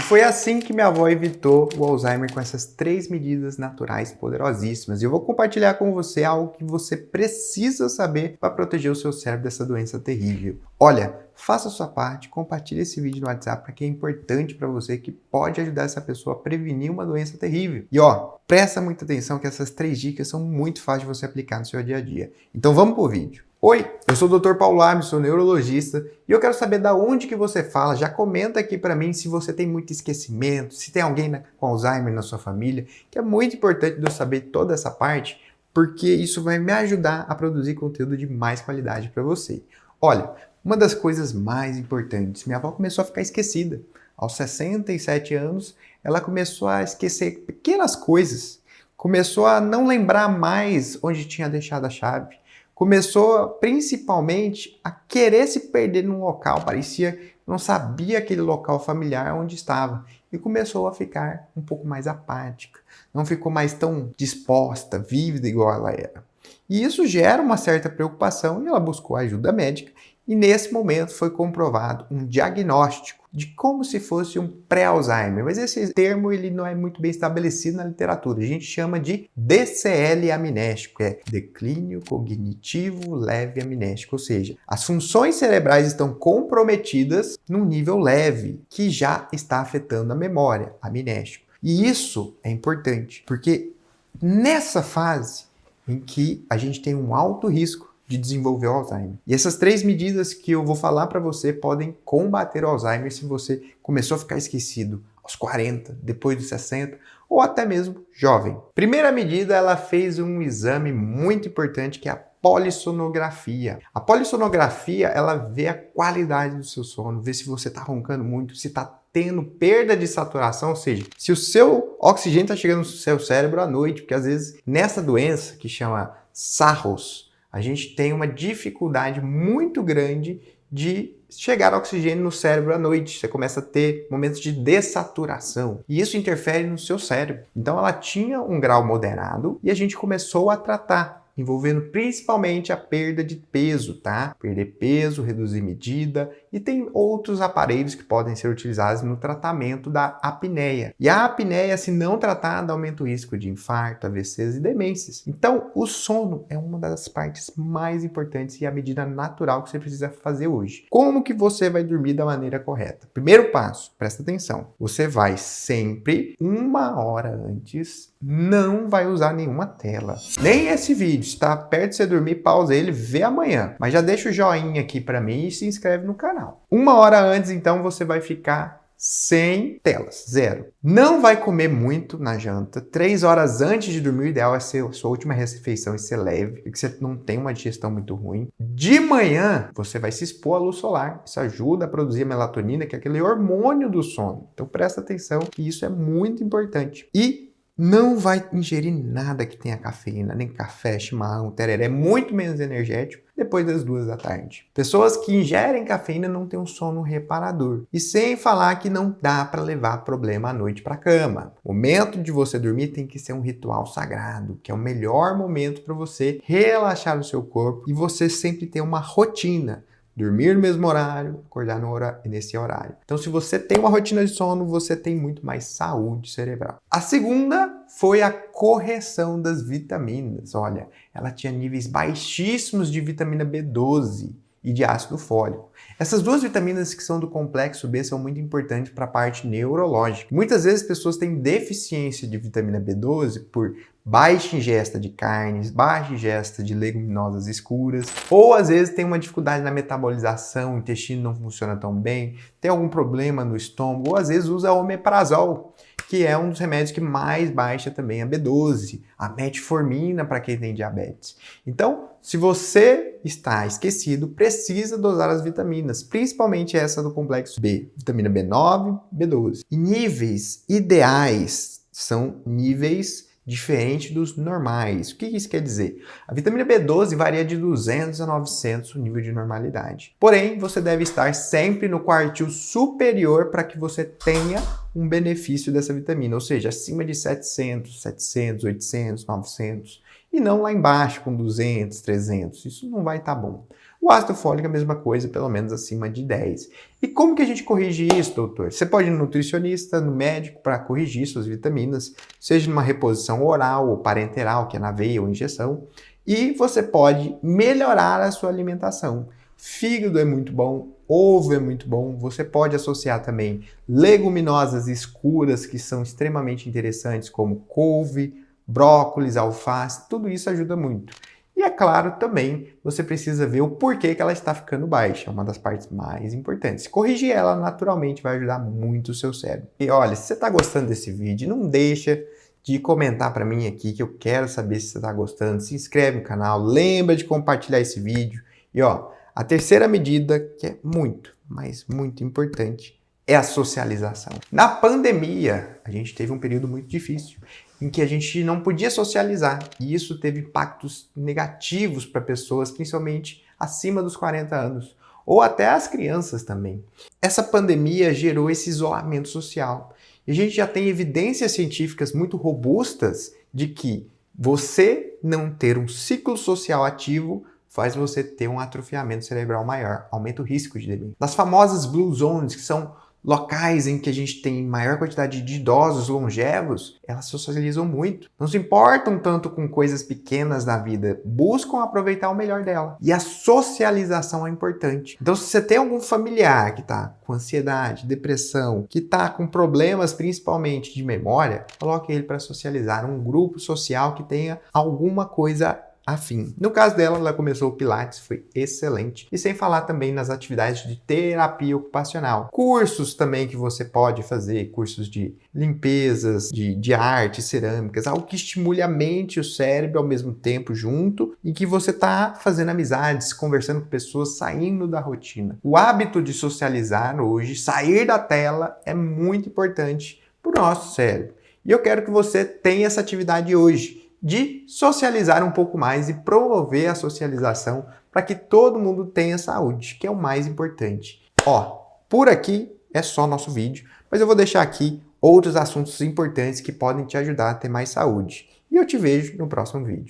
foi assim que minha avó evitou o Alzheimer com essas 3 medidas naturais poderosíssimas. E eu vou compartilhar com você algo que você precisa saber para proteger o seu cérebro dessa doença terrível. Olha, faça a sua parte, compartilhe esse vídeo no WhatsApp para quem é importante para você, que pode ajudar essa pessoa a prevenir uma doença terrível. E ó, presta muita atenção que essas 3 dicas são muito fáceis de você aplicar no seu dia a dia. Então vamos pro vídeo. Oi, eu sou o Dr. Paulo Arme, sou neurologista e eu quero saber da onde que você fala. Já comenta aqui para mim se você tem muito esquecimento, se tem alguém com Alzheimer na sua família, que é muito importante de eu saber toda essa parte, porque isso vai me ajudar a produzir conteúdo de mais qualidade para você. Olha, uma das coisas mais importantes, minha avó começou a ficar esquecida. Aos 67 anos, ela começou a esquecer pequenas coisas, começou a não lembrar mais onde tinha deixado a chave. Começou principalmente a querer se perder num local, parecia que não sabia aquele local familiar onde estava. E começou a ficar um pouco mais apática, não ficou mais tão disposta, vívida igual ela era. E isso gera uma certa preocupação e ela buscou ajuda médica. E nesse momento foi comprovado um diagnóstico de como se fosse um pré-Alzheimer. Mas esse termo ele não é muito bem estabelecido na literatura. A gente chama de DCL amnésico, é declínio cognitivo leve amnésico. Ou seja, as funções cerebrais estão comprometidas num nível leve, que já está afetando a memória, amnésico. E isso é importante, porque nessa fase em que a gente tem um alto risco de desenvolver o Alzheimer. E essas 3 medidas que eu vou falar para você podem combater o Alzheimer se você começou a ficar esquecido aos 40, depois dos 60 ou até mesmo jovem. Primeira medida, ela fez um exame muito importante que é a polissonografia. A polissonografia, ela vê a qualidade do seu sono, vê se você está roncando muito, se está tendo perda de saturação, ou seja, se o seu oxigênio está chegando no seu cérebro à noite, porque às vezes nessa doença que chama SARS, a gente tem uma dificuldade muito grande de chegar oxigênio no cérebro à noite. Você começa a ter momentos de dessaturação e isso interfere no seu cérebro. Então ela tinha um grau moderado e a gente começou a tratar, envolvendo principalmente a perda de peso, tá? Perder peso, reduzir medida e tem outros aparelhos que podem ser utilizados no tratamento da apneia. E a apneia, se não tratada, aumenta o risco de infarto, AVCs e demências. Então, o sono é uma das partes mais importantes e a medida natural que você precisa fazer hoje. Como que você vai dormir da maneira correta? Primeiro passo, presta atenção. Você vai sempre 1 hora antes, não vai usar nenhuma tela. Nem esse vídeo. Se tá perto de você dormir, pausa ele, vê amanhã. Mas já deixa o joinha aqui para mim e se inscreve no canal. 1 hora antes, então, você vai ficar sem telas, 0. Não vai comer muito na janta. 3 horas antes de dormir, o ideal é ser a sua última refeição e ser leve, porque você não tem uma digestão muito ruim. De manhã, você vai se expor à luz solar. Isso ajuda a produzir a melatonina, que é aquele hormônio do sono. Então presta atenção que isso é muito importante. E não vai ingerir nada que tenha cafeína, nem café, chimarrão, tereré, muito menos energético depois das 2 da tarde. Pessoas que ingerem cafeína não têm um sono reparador. E sem falar que não dá para levar problema à noite para a cama. O momento de você dormir tem que ser um ritual sagrado, que é o melhor momento para você relaxar o seu corpo e você sempre ter uma rotina. Dormir no mesmo horário, acordar nesse horário. Então, se você tem uma rotina de sono, você tem muito mais saúde cerebral. A segunda foi a correção das vitaminas. Olha, ela tinha níveis baixíssimos de vitamina B12 e de ácido fólico. Essas 2 vitaminas que são do complexo B são muito importantes para a parte neurológica. Muitas vezes pessoas têm deficiência de vitamina B12 por baixa ingesta de carnes, baixa ingesta de leguminosas escuras, ou às vezes tem uma dificuldade na metabolização, o intestino não funciona tão bem, tem algum problema no estômago, ou às vezes usa omeprazol, que é um dos remédios que mais baixa também a B12, a metformina para quem tem diabetes. Então, se você está esquecido, precisa dosar as vitaminas, principalmente essa do complexo B, vitamina B9, B12. E níveis ideais são níveis diferente dos normais. O que isso quer dizer? A vitamina B12 varia de 200 a 900 o nível de normalidade. Porém, você deve estar sempre no quartil superior para que você tenha um benefício dessa vitamina, ou seja, acima de 700, 800, 900. e não lá embaixo com 200, 300. Isso não vai estar bom. O ácido fólico é a mesma coisa, pelo menos acima de 10. E como que a gente corrige isso, doutor? Você pode ir no nutricionista, no médico, para corrigir suas vitaminas, seja numa reposição oral ou parenteral, que é na veia ou injeção, e você pode melhorar a sua alimentação. Fígado é muito bom, ovo é muito bom, você pode associar também leguminosas escuras, que são extremamente interessantes, como couve, brócolis, alface, tudo isso ajuda muito. E é claro, também você precisa ver o porquê que ela está ficando baixa, é uma das partes mais importantes. Corrigir ela naturalmente vai ajudar muito o seu cérebro. E olha, se você está gostando desse vídeo, não deixa de comentar para mim aqui, que eu quero saber se você está gostando. Se inscreve no canal, lembra de compartilhar esse vídeo. E ó, a terceira medida, que é muito, mas muito importante, é a socialização. Na pandemia, a gente teve um período muito difícil, em que a gente não podia socializar, e isso teve impactos negativos para pessoas, principalmente acima dos 40 anos, ou até as crianças também. Essa pandemia gerou esse isolamento social, e a gente já tem evidências científicas muito robustas de que você não ter um ciclo social ativo faz você ter um atrofiamento cerebral maior, aumenta o risco de demência. Nas famosas Blue Zones, que são locais em que a gente tem maior quantidade de idosos longevos, elas socializam muito. Não se importam tanto com coisas pequenas na vida, buscam aproveitar o melhor dela. E a socialização é importante. Então, se você tem algum familiar que está com ansiedade, depressão, que está com problemas principalmente de memória, coloque ele para socializar um grupo social que tenha alguma coisa afim. No caso dela, ela começou o Pilates, foi excelente. E sem falar também nas atividades de terapia ocupacional. Cursos também que você pode fazer, cursos de limpezas, de arte, cerâmicas, algo que estimule a mente e o cérebro ao mesmo tempo junto, e que você está fazendo amizades, conversando com pessoas, saindo da rotina. O hábito de socializar hoje, sair da tela, é muito importante para o nosso cérebro. E eu quero que você tenha essa atividade hoje, de socializar um pouco mais e promover a socialização para que todo mundo tenha saúde, que é o mais importante. Ó, por aqui é só nosso vídeo, mas eu vou deixar aqui outros assuntos importantes que podem te ajudar a ter mais saúde. E eu te vejo no próximo vídeo.